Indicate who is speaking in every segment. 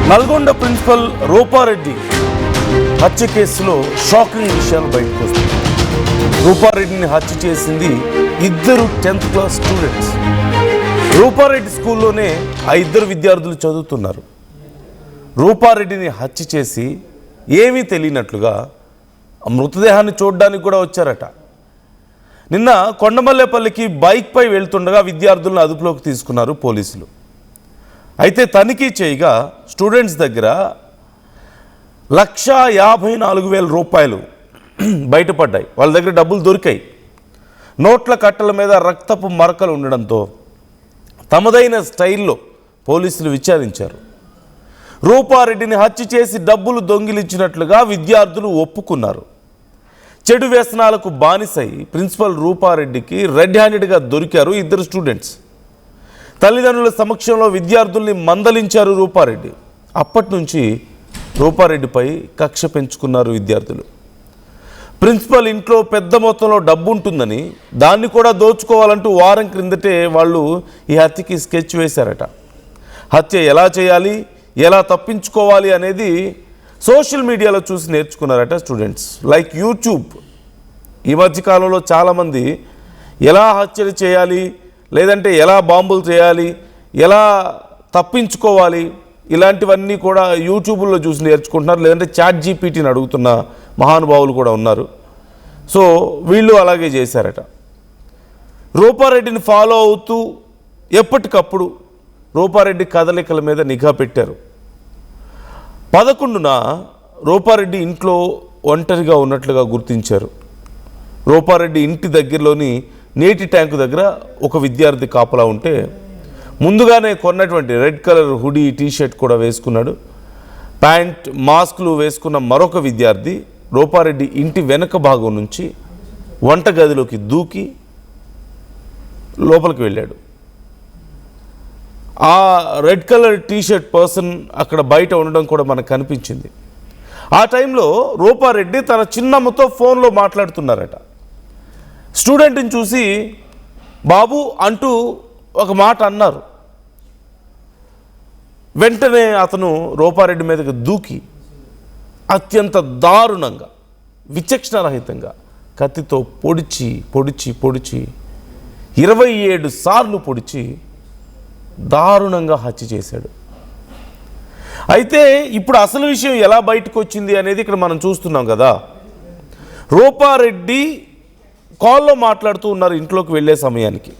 Speaker 1: Nalgonda principal Rupa Reddy హత్య కేసులో shocking విషయాలు బయటకు వస్తాయి. రూపారెడ్డిని హత్య చేసింది ఇద్దరు 10th క్లాస్ స్టూడెంట్స్. రూపారెడ్డి స్కూల్లోనే ఆ ఇద్దరు విద్యార్థులు చదువుతున్నారు. రూపారెడ్డిని హత్య చేసి ఏమీ తెలియనట్లుగా మృతదేహాన్ని చూడడానికి కూడా వచ్చారట. నిన్న కొండమల్లేపల్లికి బైక్పై వెళ్తుండగా విద్యార్థులను అదుపులోకి తీసుకున్నారు పోలీసులు. అయితే తనిఖీ చేయగా స్టూడెంట్స్ దగ్గర 1,54,000 రూపాయలు బయటపడ్డాయి. వాళ్ళ దగ్గర డబ్బులు దొరికాయి. నోట్ల కట్టల మీద రక్తపు మరకలు ఉండడంతో తమదైన స్టైల్లో పోలీసులు విచారించారు. రూపారెడ్డిని హత్య చేసి డబ్బులు దొంగిలించినట్లుగా విద్యార్థులు ఒప్పుకున్నారు. చెడు వ్యసనాలకు బానిసై ప్రిన్సిపల్ రూపారెడ్డికి రెడ్ హ్యాండెడ్గా దొరికారు ఇద్దరు స్టూడెంట్స్. తల్లిదండ్రుల సమక్షంలో విద్యార్థుల్ని మందలించారు రూపారెడ్డి. అప్పటి నుంచి రూపారెడ్డిపై కక్ష పెంచుకున్నారు విద్యార్థులు. ప్రిన్సిపల్ ఇంట్లో పెద్ద మొత్తంలో డబ్బు ఉంటుందని, దాన్ని కూడా దోచుకోవాలంటూ వారం క్రిందటే వాళ్ళు ఈ హత్యకి స్కెచ్ వేశారట. హత్య ఎలా చేయాలి, ఎలా తప్పించుకోవాలి అనేది సోషల్ మీడియాలో చూసి నేర్చుకున్నారట స్టూడెంట్స్. Like YouTube. ఈ మధ్యకాలంలో చాలామంది ఎలా హత్యలు చేయాలి, లేదంటే ఎలా బాంబులు చేయాలి, ఎలా తప్పించుకోవాలి, ఇలాంటివన్నీ కూడా యూట్యూబ్లో చూసి నేర్చుకుంటున్నారు. లేదంటే ChatGPTని అడుగుతున్న మహానుభావులు కూడా ఉన్నారు. సో వీళ్ళు అలాగే చేశారట. రూపారెడ్డిని ఫాలో అవుతూ ఎప్పటికప్పుడు రూపారెడ్డి కదలికల మీద నిఘా పెట్టారు. 11న రూపారెడ్డి ఇంట్లో ఒంటరిగా ఉన్నట్లుగా గుర్తించారు. రూపారెడ్డి ఇంటి దగ్గరలోని నీటి ట్యాంకు దగ్గర ఒక విద్యార్థి కాపలా ఉంటే ముందుగానే కొన్నటువంటి రెడ్ కలర్ హుడీ టీషర్ట్ కూడా వేసుకున్నాడు. ప్యాంట్, మాస్కులు వేసుకున్న మరొక విద్యార్థి రూపారెడ్డి ఇంటి వెనక భాగం నుంచి వంటగదిలోకి దూకి లోపలికి వెళ్ళాడు. ఆ రెడ్ కలర్ టీషర్ట్ పర్సన్ అక్కడ బయట ఉండడం కూడా మనకు కనిపించింది. ఆ టైంలో రూపారెడ్డి తన చిన్నమ్మతో ఫోన్లో మాట్లాడుతున్నారట. స్టూడెంట్ని చూసి బాబు అంటూ ఒక మాట అన్నారు. వెంటనే అతను రూపారెడ్డి మీదకి దూకి అత్యంత దారుణంగా, విచక్షణరహితంగా కత్తితో పొడిచి 27 సార్లు పొడిచి దారుణంగా హత్య చేశాడు. అయితే ఇప్పుడు అసలు విషయం ఎలా బయటకు వచ్చింది అనేది ఇక్కడ మనం చూస్తున్నాం కదా. రూపారెడ్డి కాల్లో మాట్లాడుతూ ఉన్నారు ఇంట్లోకి వెళ్ళే సమయానికి.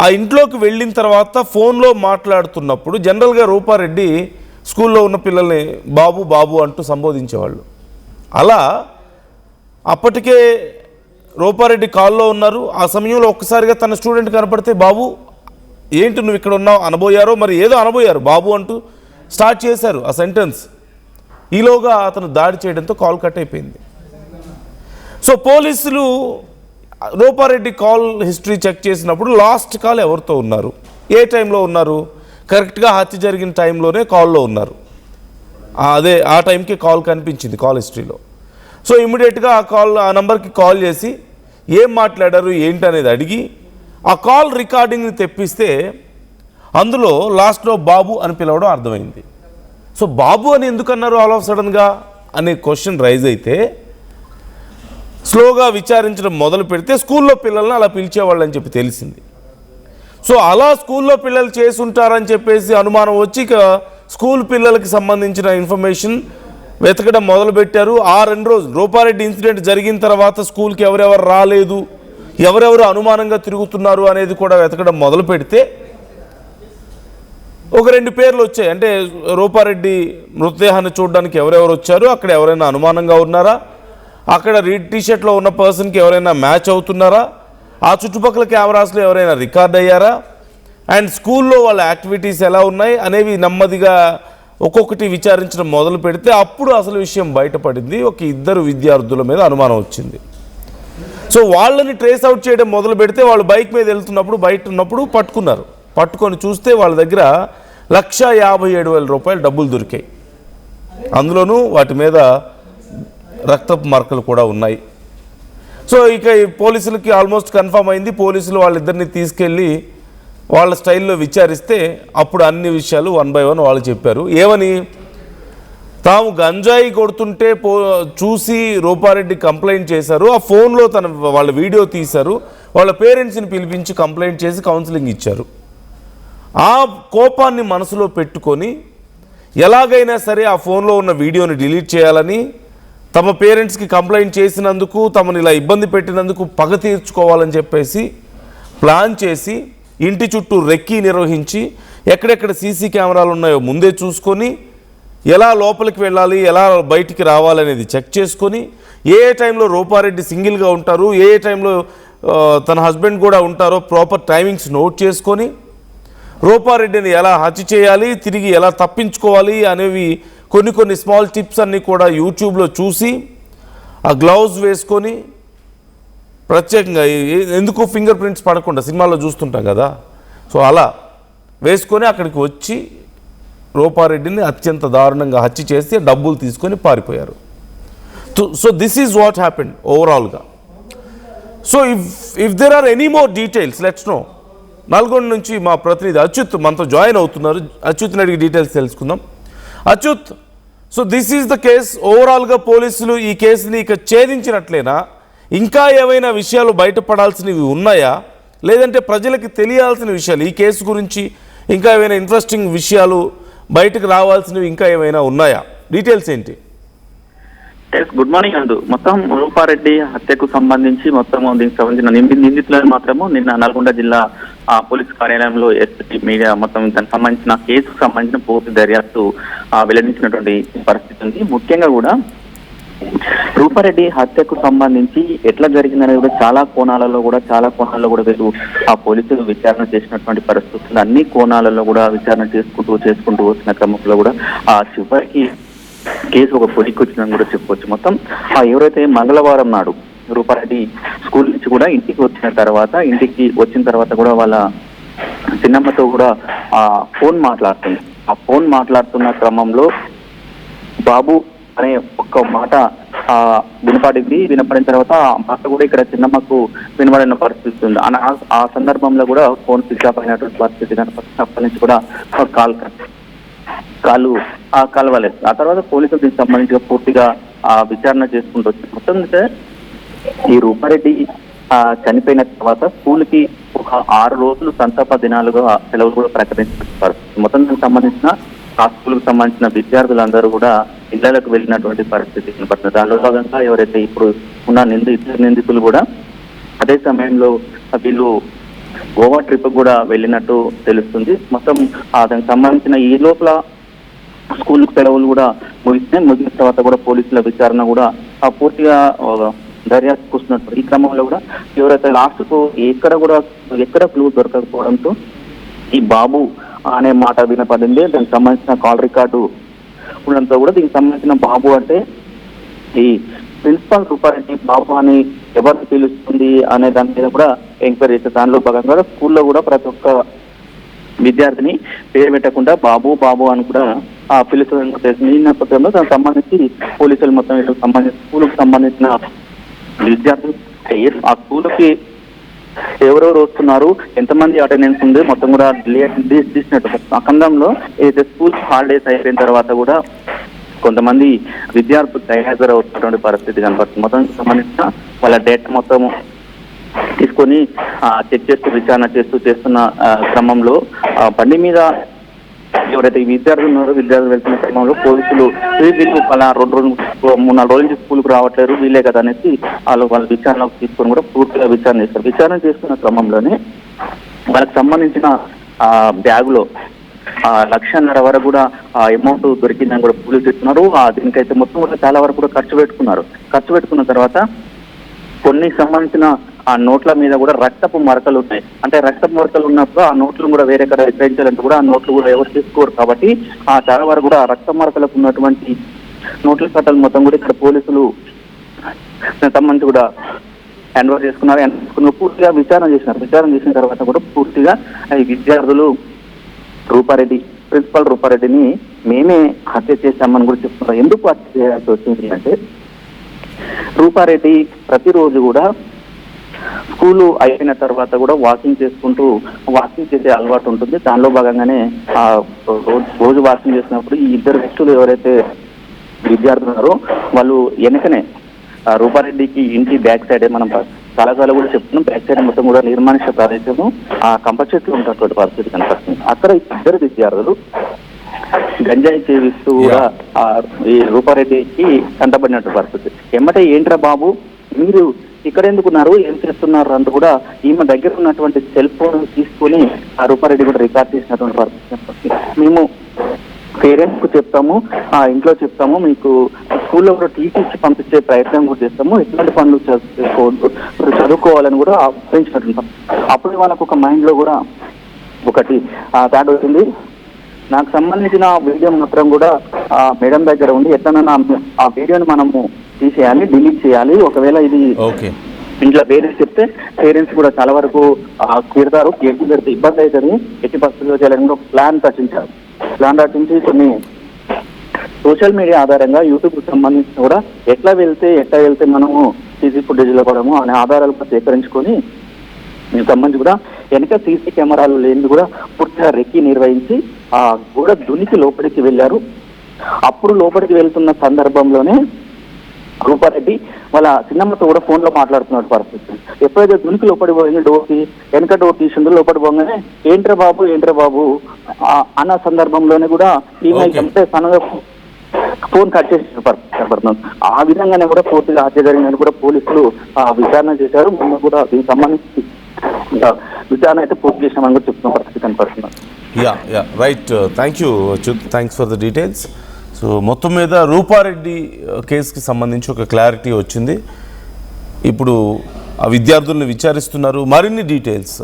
Speaker 1: ఆ ఇంట్లోకి వెళ్ళిన తర్వాత ఫోన్లో మాట్లాడుతున్నప్పుడు జనరల్గా రూపారెడ్డి స్కూల్లో ఉన్న పిల్లల్ని బాబు బాబు అంటూ సంబోధించేవాళ్ళు. అలా అప్పటికే రూపారెడ్డి కాల్లో ఉన్నారు. ఆ సమయంలో ఒక్కసారిగా తన స్టూడెంట్ కనపడితే బాబు ఏంటి నువ్వు ఇక్కడ ఉన్నావు అనబోయారో, మరి ఏదో అనబోయారు, బాబు అంటూ స్టార్ట్ చేశారు ఆ సెంటెన్స్. ఈలోగా అతను దాడి చేయడంతో కాల్ కట్ అయిపోయింది. సో పోలీసులు రూపారెడ్డి కాల్ హిస్టరీ చెక్ చేసినప్పుడు లాస్ట్ కాల్ ఎవరితో ఉన్నారు, ఏ టైంలో ఉన్నారు, కరెక్ట్గా హత్య జరిగిన టైంలోనే కాల్లో ఉన్నారు. అదే ఆ టైంకి కాల్ కనిపించింది కాల్ హిస్టరీలో. సో ఇమ్మీడియట్గా ఆ నెంబర్కి కాల్ చేసి ఏం మాట్లాడారు ఏంటి అనేది అడిగి ఆ కాల్ రికార్డింగ్ని తెప్పిస్తే అందులో లాస్ట్లో బాబు అని పిలవడం అర్థమైంది. సో బాబు అని ఎందుకన్నారు ఆల్ ఆఫ్ సడన్గా అనే క్వశ్చన్ రైజ్ అయితే స్లోగా విచారించడం మొదలు పెడితే స్కూల్లో పిల్లల్ని అలా పిలిచేవాళ్ళని చెప్పి తెలిసింది. సో అలా స్కూల్లో పిల్లలు చేసి ఉంటారని చెప్పేసి అనుమానం వచ్చి ఇక స్కూల్ పిల్లలకి సంబంధించిన ఇన్ఫర్మేషన్ వెతకడం మొదలుపెట్టారు. ఆ 2 రోజులు రూపారెడ్డి ఇన్సిడెంట్ జరిగిన తర్వాత స్కూల్కి ఎవరెవరు రాలేదు, ఎవరెవరు అనుమానంగా తిరుగుతున్నారు అనేది కూడా వెతకడం మొదలు పెడితే ఒక 2 పేర్లు వచ్చాయి. అంటే రూపారెడ్డి మృతదేహాన్ని చూడడానికి ఎవరెవరు వచ్చారు, అక్కడ ఎవరైనా అనుమానంగా ఉన్నారా, అక్కడ రెడ్ టీషర్ట్లో ఉన్న పర్సన్కి ఎవరైనా మ్యాచ్ అవుతున్నారా, ఆ చుట్టుపక్కల కెమెరాస్లో ఎవరైనా రికార్డ్ అయ్యారా, అండ్ స్కూల్లో వాళ్ళ యాక్టివిటీస్ ఎలా ఉన్నాయి అనేవి నెమ్మదిగా ఒక్కొక్కటి విచారించడం మొదలు పెడితే అప్పుడు అసలు విషయం బయటపడింది. ఒక 2 విద్యార్థుల మీద అనుమానం వచ్చింది. సో వాళ్ళని ట్రేస్ అవుట్ చేయడం మొదలు పెడితే వాళ్ళు బైక్ మీద వెళ్తున్నప్పుడు బయట ఉన్నప్పుడు పట్టుకొని చూస్తే వాళ్ళ దగ్గర 1,57,000 రూపాయలు డబ్బులు దొరికాయి. అందులోనూ వాటి మీద రక్తపు మరకలు కూడా ఉన్నాయి. సో ఇక పోలీసులకి ఆల్మోస్ట్ కన్ఫర్మ్ అయింది. పోలీసులు వాళ్ళిద్దరిని తీసుకెళ్ళి వాళ్ళ స్టైల్లో విచారిస్తే అప్పుడు అన్ని విషయాలు 1 by 1 వాళ్ళు చెప్పారు. ఏమని? తాము గంజాయి కొడుతుంటే చూసి రూపారెడ్డి కంప్లైంట్ చేశారు. ఆ ఫోన్లో వాళ్ళ వీడియో తీశారు. వాళ్ళ పేరెంట్స్ని పిలిపించి కంప్లైంట్ చేసి కౌన్సిలింగ్ ఇచ్చారు. ఆ కోపాన్ని మనసులో పెట్టుకొని ఎలాగైనా సరే ఆ ఫోన్లో ఉన్న వీడియోని డిలీట్ చేయాలని, తమ పేరెంట్స్కి కంప్లైంట్ చేసినందుకు, తమను ఇలా ఇబ్బంది పెట్టినందుకు పగ తీర్చుకోవాలని చెప్పేసి ప్లాన్ చేసి ఇంటి చుట్టూ రెక్కీ నిర్వహించి ఎక్కడెక్కడ సీసీ కెమెరాలు ఉన్నాయో ముందే చూసుకొని ఎలా లోపలికి వెళ్ళాలి, ఎలా బయటికి రావాలనేది చెక్ చేసుకొని, ఏ టైంలో రూపారెడ్డి సింగిల్గా ఉంటారు, ఏ టైంలో తన హస్బెండ్ కూడా ఉంటారో ప్రాపర్ టైమింగ్స్ నోట్ చేసుకొని రూపారెడ్డిని ఎలా హత్య చేయాలి, తిరిగి ఎలా తప్పించుకోవాలి అనేవి కొన్ని స్మాల్ టిప్స్ అన్నీ కూడా యూట్యూబ్లో చూసి ఆ గ్లౌజ్ వేసుకొని ప్రత్యేకంగా ఎందుకు ఫింగర్ ప్రింట్స్ పడకుండా సినిమాల్లో చూస్తుంటాం కదా, సో అలా వేసుకొని అక్కడికి వచ్చి రూపారెడ్డిని అత్యంత దారుణంగా హత్య చేసి డబ్బులు తీసుకొని పారిపోయారు. So this is what happened ఓవరాల్గా. So if there are any more details let's know. Nalgonda నుంచి మా ప్రతినిధి అచ్యుత్ మనతో జాయిన్ అవుతున్నారు. అచ్యుత్ని అడిగి డీటెయిల్స్ తెలుసుకుందాం. Achyut, so this is the case. ఓవరాల్గా పోలీసులు ఈ కేసుని ఇక ఛేదించినట్లేనా? ఇంకా ఏమైనా విషయాలు బయటపడాల్సినవి ఉన్నాయా, లేదంటే ప్రజలకి తెలియాల్సిన విషయాలు ఈ కేసు గురించి ఇంకా ఏమైనా ఇంట్రెస్టింగ్ విషయాలు బయటకు రావాల్సినవి ఇంకా ఏమైనా ఉన్నాయా? డీటెయిల్స్ ఏంటి?
Speaker 2: గుడ్ మార్నింగ్ అందు. మొత్తం రూపారెడ్డి హత్యకు సంబంధించి మొత్తం దీనికి సంబంధించిన నిందితులను మాత్రము నిన్న నల్గొండ జిల్లా పోలీస్ కార్యాలయంలో ఎస్పీ మీడియా మొత్తం దానికి సంబంధించిన కేసుకు సంబంధించిన పూర్తి దర్యాప్తు వెల్లడించినటువంటి పరిస్థితి ఉంది. ముఖ్యంగా కూడా రూపారెడ్డి హత్యకు సంబంధించి ఎట్లా జరిగిందనేది కూడా చాలా కోణాలలో కూడా వీళ్ళు ఆ పోలీసులు విచారణ చేసినటువంటి పరిస్థితులు, అన్ని కోణాలలో కూడా విచారణ చేసుకుంటూ వచ్చిన క్రమంలో కూడా ఆ చివరికి కేసు ఒక పొలికి వచ్చిందని కూడా చెప్పుకోవచ్చు. మొత్తం ఎవరైతే మంగళవారం నాడు రూపారెడ్డి స్కూల్ నుంచి కూడా ఇంటికి వచ్చిన తర్వాత కూడా వాళ్ళ చిన్నమ్మతో కూడా ఆ ఫోన్ మాట్లాడుతున్న క్రమంలో బాబు అనే ఒక్క మాట వినపడిన తర్వాత ఆ మాట కూడా ఇక్కడ చిన్నమ్మకు వినబడిన పరిస్థితి ఉంది. ఆ సందర్భంలో కూడా ఫోన్ స్విచ్ ఆఫ్ అయినటువంటి పరిస్థితి అప్పటి నుంచి కూడా కాళ్ళు కలవలేదు. ఆ తర్వాత పోలీసులు దీనికి సంబంధించి పూర్తిగా విచారణ చేసుకుంటూ వచ్చారు. మొత్తం ఈ రూపారెడ్డి చనిపోయిన తర్వాత స్కూల్కి ఒక 6 రోజులు సంతాప దినాలుగా సెలవులు కూడా ప్రకటించారు. మొత్తం దానికి సంబంధించిన ఆ స్కూల్కి సంబంధించిన విద్యార్థులందరూ కూడా ఇళ్లకు వెళ్ళినటువంటి పరిస్థితి కనపడుతుంది. దానిలో భాగంగా ఎవరైతే ఇప్పుడు ఉన్న ఇద్దరు నిందితులు కూడా అదే సమయంలో వీళ్ళు గోవా ట్రిప్ కూడా వెళ్ళినట్టు తెలుస్తుంది. మొత్తం దానికి సంబంధించిన ఈ లోపల స్కూల్ సెలవులు కూడా ముగిసిన తర్వాత కూడా పోలీసుల విచారణ కూడా పూర్తిగా దర్యాప్తు కూర్చున్నట్టు ఈ క్రమంలో కూడా ఎవరైతే లాస్ట్కు ఎక్కడ క్లూ దొరకకపోవడంతో ఈ బాబు అనే మాట వినపడింది. దానికి సంబంధించిన కాల్ రికార్డు ఉండడంతో కూడా దీనికి సంబంధించిన బాబు అంటే ఈ ప్రిన్సిపాల్ రూపారెడ్డి బాబు అని ఎవరిని పిలుస్తుంది అనే దాని మీద కూడా ఎంక్వైరీ చేసే దానిలో భాగంగా స్కూల్లో కూడా ప్రతి ఒక్క విద్యార్థిని పేరు పెట్టకుండా బాబు అని కూడా పిలుస్తుందని తెలిసింది. ఈ నేపథ్యంలో దానికి సంబంధించి పోలీసులు మొత్తం స్కూల్కి సంబంధించిన విద్యార్థులు ఆ స్కూల్కి ఎవరెవరు వస్తున్నారు, ఎంతమంది అటెండెన్స్ ఉంది మొత్తం కూడా తీసినట్టు ఆ ఖండంలో ఏదైతే స్కూల్ హాలిడేస్ అయిపోయిన తర్వాత కూడా కొంతమంది విద్యార్థులు గైర్హాజరు అవుతున్నటువంటి పరిస్థితి కనపడుతుంది. మొత్తం సంబంధించిన వాళ్ళ డేటా మొత్తం తీసుకొని చెక్ చేస్తూ విచారణ చేస్తున్న క్రమంలో బండి మీద ఎవరైతే విద్యార్థులు వెళ్తున్న క్రమంలో పోలీసులు వీళ్ళు వాళ్ళ 3-4 రోజుల నుంచి స్కూల్కి రావట్లేరు వీళ్ళే కదా అనేసి వాళ్ళ విచారణకు తీసుకొని కూడా పూర్తిగా విచారణ చేస్తారు. విచారణ చేసుకున్న క్రమంలోనే వాళ్ళకి సంబంధించిన బ్యాగులో 1,50,000 వరకు కూడా అమౌంట్ దొరికిందని కూడా పోలీసులు చెప్తున్నారు. దీనికైతే మొత్తం కూడా చాలా వరకు కూడా ఖర్చు పెట్టుకున్న తర్వాత కొన్ని సంబంధించిన ఆ నోట్ల మీద కూడా రక్తపు మరకలు ఉన్నాయి. అంటే రక్తపు మరకలు ఉన్నప్పుడు ఆ నోట్లు కూడా వేరే కడ విక్రయించాలంటే కూడా ఆ నోట్లు కూడా ఎవరు తీసుకోరు కాబట్టి చాలా వరకు కూడా రక్త మరకలకు ఉన్నటువంటి నోట్ల కట్టలు మొత్తం కూడా ఇక్కడ పోలీసులు సంబంధించి కూడా హ్యాండ్ ఓవర్ చేసుకున్నారు. పూర్తిగా విచారణ చేసిన తర్వాత కూడా పూర్తిగా ఈ విద్యార్థులు ప్రిన్సిపల్ రూపారెడ్డిని మేమే హత్య చేశామని కూడా చెప్తున్నారు. ఎందుకు హత్య చేయాల్సి వచ్చింది అంటే రూపారెడ్డి ప్రతిరోజు కూడా స్కూలు అయిపోయిన తర్వాత కూడా వాకింగ్ చేసే అలవాటు ఉంటుంది. దానిలో భాగంగానే రోజు వాకింగ్ చేసినప్పుడు ఈ ఇద్దరు వ్యక్తులు ఎవరైతే విద్యార్థులు ఉన్నారో వాళ్ళు వెనకనే రూపారెడ్డికి ఇంటి బ్యాక్ సైడే మనం చాలాసార్లు కూడా చెప్తున్నాం, బ్యాక్ సైడ్ మొత్తం కూడా నిర్మానుష్య ప్రదేశము ఆ కంప చెట్లు ఉన్నటువంటి పరిస్థితి కనపడుతుంది. అక్కడ ఇద్దరు విద్యార్థులు గంజాయి సేవిస్తూ కూడా ఈ రూపారెడ్డికి కంటపడినట్టు పరిస్థితి. ఎమ్మటే ఏంట్రా బాబు మీరు ఇక్కడ ఎందుకున్నారు, ఏం చేస్తున్నారు అంటూ కూడా ఈమె దగ్గర ఉన్నటువంటి సెల్ ఫోన్ తీసుకొని ఆ రూపారెడ్డి కూడా రికార్డ్ చేసినటువంటి పరిస్థితి. మేము పేరెంట్స్ కు చెప్తాము, ఇంట్లో చెప్తాము, మీకు స్కూల్లో కూడా టీసీ ఇచ్చి పంపించే ప్రయత్నం కూడా చేస్తాము, ఎట్లాంటి పనులు చేసుకోవద్దు, మీరు చదువుకోవాలని కూడా ఆహ్వానించినట్టు. అప్పుడు వాళ్ళకు ఒక మైండ్ లో కూడా ఒకటి థాట్ అవుతుంది. నాకు సంబంధించిన వీడియో మాత్రం కూడా మేడం దగ్గర ఉంది, ఎట్లనన్నా ఆ వీడియోని మనము తీసేయాలి, డిలీట్ చేయాలి. ఒకవేళ ఇది ఇంట్లో పేరెంట్స్ చెప్తే పేరెంట్స్ కూడా చాలా వరకు తిడతారు, కేసు పెడితే ఇబ్బంది అవుతుంది, ఎట్టి పరిస్థితుల్లో చేయాలని ఒక ప్లాన్ రచించి కొన్ని సోషల్ మీడియా ఆధారంగా యూట్యూబ్ కు సంబంధించి కూడా ఎట్లా వెళ్తే మనము సీసీ ఫుటేజ్ లో కూడా అనే ఆధారాలు కూడా సేకరించుకొని దీనికి సంబంధించి కూడా వెనక సీసీ కెమెరాలు లేని కూడా పూర్తిగా రెక్కి నిర్వహించి గోడ దునికి లోపలికి వెళ్ళారు. అప్పుడు లోపలికి వెళ్తున్న సందర్భంలోనే రూపారెడ్డి వాళ్ళ చిన్నమ్మతో కూడా ఫోన్ లో మాట్లాడుతున్న పరిస్థితి. ఎప్పుడైతే దునికి లోపడి పోయింది, వెనక డోర్ తీసిందో లోపడి పోగానే ఏంట్రా బాబు అన్న సందర్భంలోనే కూడా ఈమె అంటే తనగా ఫోన్ కట్ చేసిన పరిస్థితి. ఆ విధంగానే కూడా పూర్తిగా హత్య జరిగిందని కూడా పోలీసులు విచారణ చేశారు. మొన్న కూడా దీనికి సంబంధించి విచారణ అయితే పూర్తి చేసినామని కూడా చెప్తున్న పరిస్థితి కనపడుతున్నారు.
Speaker 1: Right, thanks for the details. So మొత్తం మీద రూపారెడ్డి కేసుకి సంబంధించి ఒక క్లారిటీ వచ్చింది. ఇప్పుడు ఆ విద్యార్థులను విచారిస్తున్నారు. మరిన్ని డీటెయిల్స్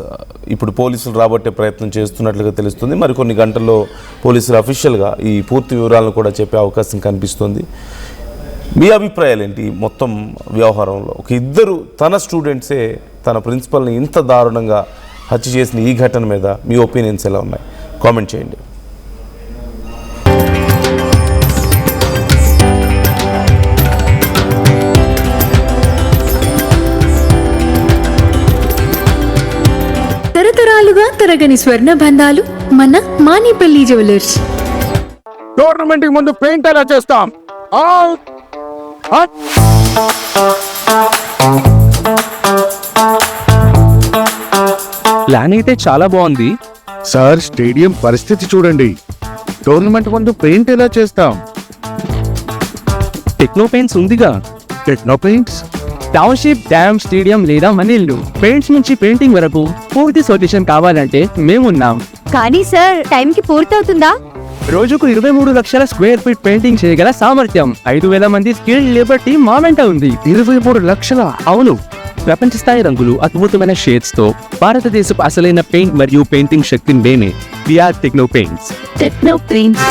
Speaker 1: ఇప్పుడు పోలీసులు రాబట్టే ప్రయత్నం చేస్తున్నట్లుగా తెలుస్తుంది. మరికొన్ని గంటల్లో పోలీసులు అఫీషియల్గా ఈ పూర్తి వివరాలను కూడా చెప్పే అవకాశం కనిపిస్తుంది. మీ అభిప్రాయాలు ఏంటి మొత్తం వ్యవహారంలో? ఒక ఇద్దరు తన స్టూడెంట్సే తన ప్రిన్సిపల్ని ఇంత దారుణంగా హత్య చేసిన ఈ ఘటన మీద మీ ఒపీనియన్స్ ఎలా ఉన్నాయి? కామెంట్ చేయండి.
Speaker 3: తరతరాలుగా తరగని స్వర్ణ బంధాలు మన మానిపల్లి జ్యువెలర్స్.
Speaker 4: టోర్నమెంట్ కి ముందు పెయింట్ ఎలా చేస్తాం?
Speaker 5: ప్లాన్ అయితే చాలా బాగుంది
Speaker 4: సార్, స్టేడియం పరిస్థితి చూడండి. టోర్నమెంట్ ముందు పెయింట్ ఎలా చేస్తాం?
Speaker 5: టెక్నో పెయింట్స్ ఉందిగా.
Speaker 4: Techno paints,
Speaker 5: township, dam, stadium లేదా మనీళ్ళు, పెయింట్స్ నుంచి పెయింటింగ్ వరకు పూర్తి సొల్యూషన్ కావాలంటే మేమున్నాం.
Speaker 6: కానీ సార్, టైంకి పూర్తవుతుందా?
Speaker 5: రోజుకు 23 లక్షల స్క్వేర్ ఫీట్ పెయింటింగ్ చేయగల సామర్థ్యం, 5,000 మంది స్కిల్డ్ లేబర్ టీమ్ మా వెంట ఉంది.
Speaker 4: 23 లక్షల?
Speaker 5: అవును, ప్రపంచ స్థాయి రంగులు, అద్భుతమైన షేడ్స్ తో భారతదేశపు అసలైన పెయింట్ మరియు పెయింటింగ్ శక్తిని మేమే. We are Techno Paints.
Speaker 6: Techno paints.